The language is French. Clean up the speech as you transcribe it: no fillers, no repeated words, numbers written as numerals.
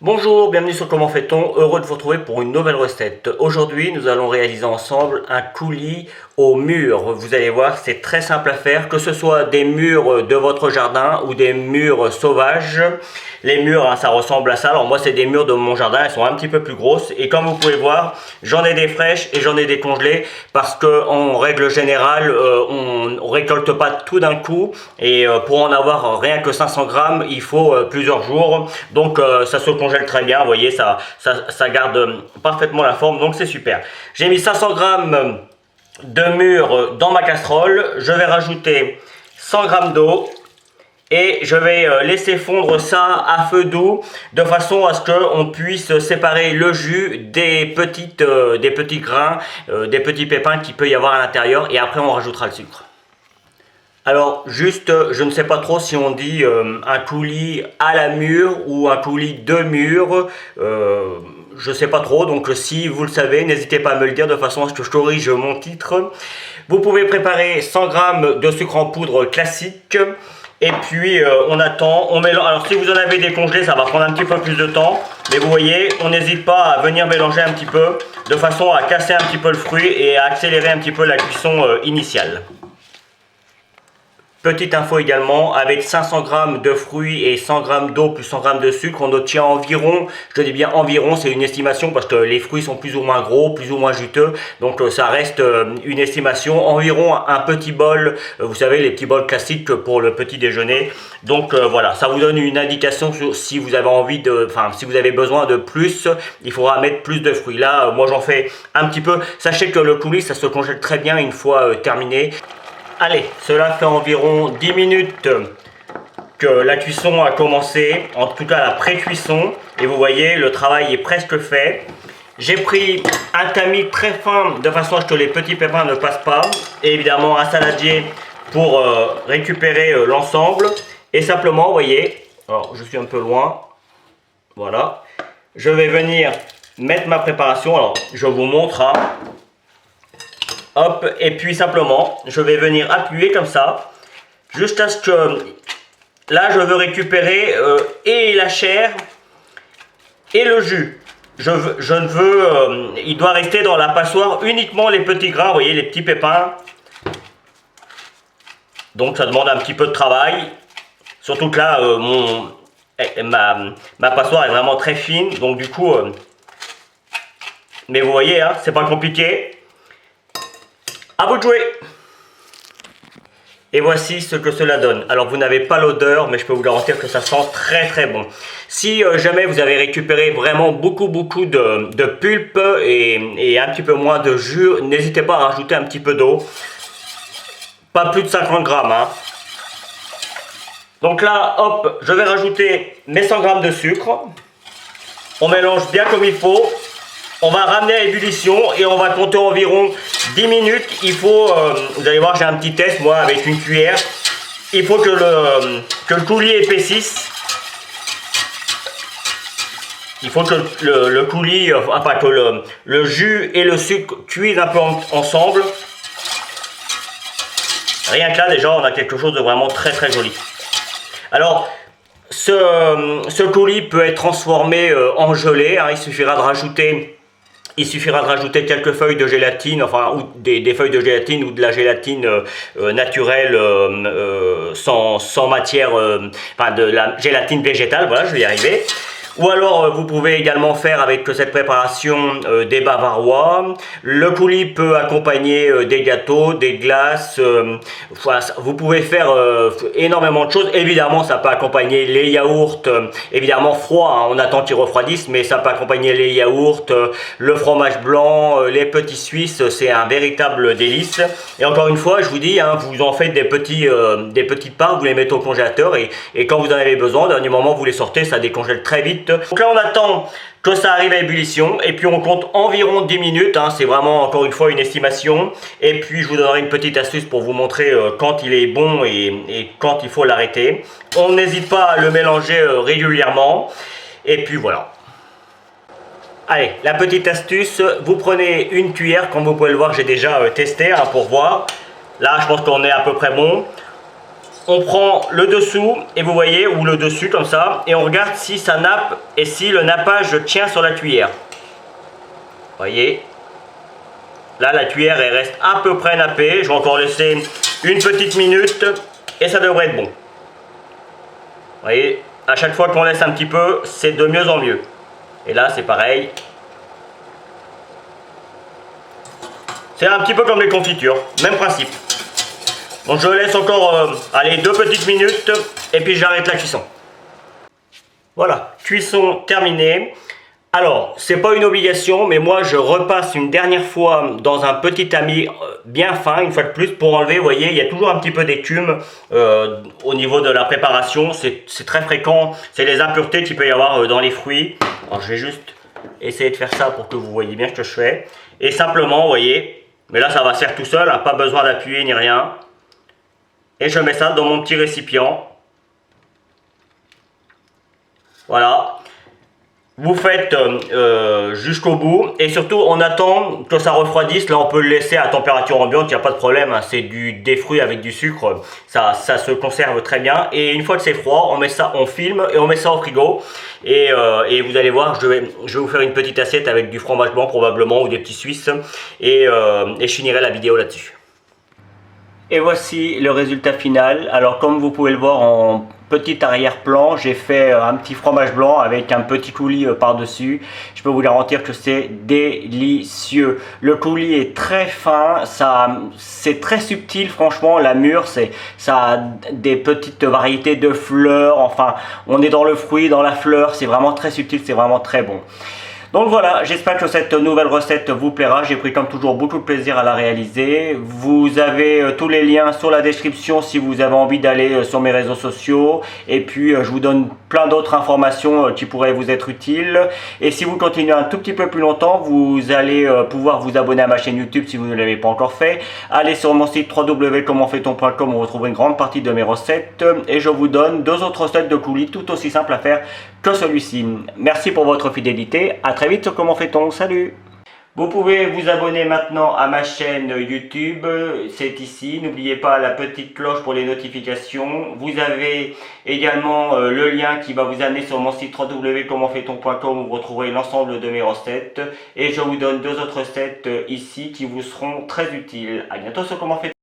Bonjour, bienvenue sur Comment fait-on, heureux de vous retrouver pour une nouvelle recette. Aujourd'hui, nous allons réaliser ensemble un coulis au mur. Vous allez voir, c'est très simple à faire, que ce soit des murs de votre jardin ou des murs sauvages. Les murs, ça ressemble à ça. Alors moi, c'est des murs de mon jardin, elles sont un petit peu plus grosses. Et comme vous pouvez voir, j'en ai des fraîches et j'en ai des congelées parce qu'en règle générale, on récolte pas tout d'un coup. Et pour en avoir rien que 500 grammes, il faut plusieurs jours. Donc ça se congèle très bien, vous voyez, ça garde parfaitement la forme, donc c'est super. J'ai mis 500 grammes de mûre dans ma casserole, je vais rajouter 100 grammes d'eau et je vais laisser fondre ça à feu doux de façon à ce qu'on puisse séparer le jus des petits grains, des petits pépins qu'il peut y avoir à l'intérieur, et après on rajoutera le sucre. Alors juste, je ne sais pas trop si on dit un coulis à la mûre ou un coulis de mûre. Je ne sais pas trop, donc si vous le savez, n'hésitez pas à me le dire de façon à ce que je corrige mon titre. Vous pouvez préparer 100 grammes de sucre en poudre classique. Et puis on attend, on mélange. Alors si vous en avez décongelé, ça va prendre un petit peu plus de temps. Mais vous voyez, on n'hésite pas à venir mélanger un petit peu, de façon à casser un petit peu le fruit et à accélérer un petit peu la cuisson initiale. Petite info également, avec 500 grammes de fruits et 100 grammes d'eau plus 100 grammes de sucre, on obtient environ, je dis bien environ, c'est une estimation parce que les fruits sont plus ou moins gros, plus ou moins juteux, donc ça reste une estimation, environ un petit bol, vous savez les petits bols classiques pour le petit déjeuner. Donc voilà, ça vous donne une indication sur si vous avez envie de, enfin si vous avez besoin de plus, il faudra mettre plus de fruits. Là, moi j'en fais un petit peu, sachez que le coulis ça se congèle très bien une fois terminé. Allez, cela fait environ 10 minutes que la cuisson a commencé, en tout cas la pré-cuisson, et vous voyez, le travail est presque fait. J'ai pris un tamis très fin de façon à ce que les petits pépins ne passent pas, et évidemment un saladier pour récupérer l'ensemble, et simplement, vous voyez, alors je suis un peu loin, voilà, je vais venir mettre ma préparation, alors je vous montre, hein. Hop, et puis simplement, je vais venir appuyer comme ça, jusqu'à ce que, là je veux récupérer et la chair et le jus. Je ne veux, il doit rester dans la passoire uniquement les petits grains, vous voyez, les petits pépins. Donc ça demande un petit peu de travail, surtout que là, ma passoire est vraiment très fine, donc du coup, mais vous voyez, hein, c'est pas compliqué. À vous de jouer! Et voici ce que cela donne. Alors vous n'avez pas l'odeur, mais je peux vous garantir que ça sent très très bon. Si jamais vous avez récupéré vraiment beaucoup de pulpe et un petit peu moins de jus, n'hésitez pas à rajouter un petit peu d'eau. Pas plus de 50 grammes. Hein. Donc là, hop, je vais rajouter mes 100 grammes de sucre. On mélange bien comme il faut. On va ramener à ébullition et on va compter environ 10 minutes. Il faut, vous allez voir, j'ai un petit test moi avec une cuillère. Il faut que le coulis épaississe. Il faut que le coulis, enfin que le jus et le sucre cuisent un peu ensemble. Rien que là déjà, on a quelque chose de vraiment très très joli. Alors, ce coulis peut être transformé en gelée. Hein, il suffira de rajouter quelques feuilles de gélatine, enfin, ou des feuilles de gélatine ou de la gélatine naturelle sans matière, enfin de la gélatine végétale, voilà, je vais y arriver. Ou alors vous pouvez également faire avec cette préparation des bavarois. Le coulis peut accompagner des gâteaux, des glaces. Vous pouvez faire énormément de choses. Évidemment, ça peut accompagner les yaourts, évidemment froids, hein, on attend qu'ils refroidissent, mais ça peut accompagner les yaourts, le fromage blanc, les petits suisses, c'est un véritable délice. Et encore une fois, je vous dis, hein, vous en faites des petites parts, vous les mettez au congélateur et quand vous en avez besoin, au dernier moment, vous les sortez, ça décongèle très vite. Donc là on attend que ça arrive à ébullition et puis on compte environ 10 minutes, hein, c'est vraiment encore une fois une estimation, et puis je vous donnerai une petite astuce pour vous montrer quand il est bon et quand il faut l'arrêter. On n'hésite pas à le mélanger régulièrement et puis voilà. Allez, la petite astuce, vous prenez une cuillère, comme vous pouvez le voir j'ai déjà testé hein, pour voir. Là je pense qu'on est à peu près bon. on prend le dessous, et vous voyez, ou le dessus comme ça, et on regarde si ça nappe et si le nappage tient sur la cuillère. Vous voyez, là la cuillère elle reste à peu près nappée. Je vais encore laisser une petite minute et ça devrait être bon. Vous voyez, à chaque fois qu'on laisse un petit peu, c'est de mieux en mieux. Et là c'est pareil. C'est un petit peu comme les confitures, même principe. Donc je laisse encore allez, 2 petites minutes et puis j'arrête la cuisson. Voilà, cuisson terminée. Alors, c'est pas une obligation, mais moi je repasse une dernière fois dans un petit tamis bien fin, une fois de plus, pour enlever, vous voyez, il y a toujours un petit peu d'écume au niveau de la préparation, c'est très fréquent, c'est les impuretés qu'il peut y avoir dans les fruits. Alors je vais juste essayer de faire ça pour que vous voyez bien ce que je fais. Et simplement, vous voyez, mais là ça va se faire tout seul, hein, pas besoin d'appuyer ni rien. Et je mets ça dans mon petit récipient. Voilà. Vous faites jusqu'au bout et surtout on attend que ça refroidisse. Là on peut le laisser à température ambiante, il n'y a pas de problème, hein. C'est des fruits avec du sucre, ça se conserve très bien. Et une fois que c'est froid, on met ça, on filme et on met ça au frigo. Et vous allez voir, je vais vous faire une petite assiette avec du fromage blanc probablement ou des petits suisses. Et je finirai la vidéo là-dessus. Et voici le résultat final. Alors comme vous pouvez le voir en petit arrière-plan, j'ai fait un petit fromage blanc avec un petit coulis par-dessus. Je peux vous garantir que c'est délicieux. Le coulis est très fin, c'est très subtil franchement. La mûre, ça a des petites variétés de fleurs. Enfin, on est dans le fruit, dans la fleur. C'est vraiment très subtil, c'est vraiment très bon. Donc voilà, j'espère que cette nouvelle recette vous plaira. J'ai pris comme toujours beaucoup de plaisir à la réaliser. Vous avez tous les liens sur la description si vous avez envie d'aller sur mes réseaux sociaux. Et puis je vous donne plein d'autres informations qui pourraient vous être utiles. Et si vous continuez un tout petit peu plus longtemps, vous allez pouvoir vous abonner à ma chaîne YouTube si vous ne l'avez pas encore fait. Allez sur mon site www.commentfaiton.com où vous retrouverez une grande partie de mes recettes. Et je vous donne 2 autres recettes de coulis tout aussi simples à faire que celui-ci. Merci pour votre fidélité. À très vite sur Comment fait-on. Salut! Vous pouvez vous abonner maintenant à ma chaîne YouTube, c'est ici. N'oubliez pas la petite cloche pour les notifications. Vous avez également le lien qui va vous amener sur mon site www.commentfaiton.com où vous retrouverez l'ensemble de mes recettes. Et je vous donne 2 autres recettes ici qui vous seront très utiles. À bientôt sur Comment fait-on.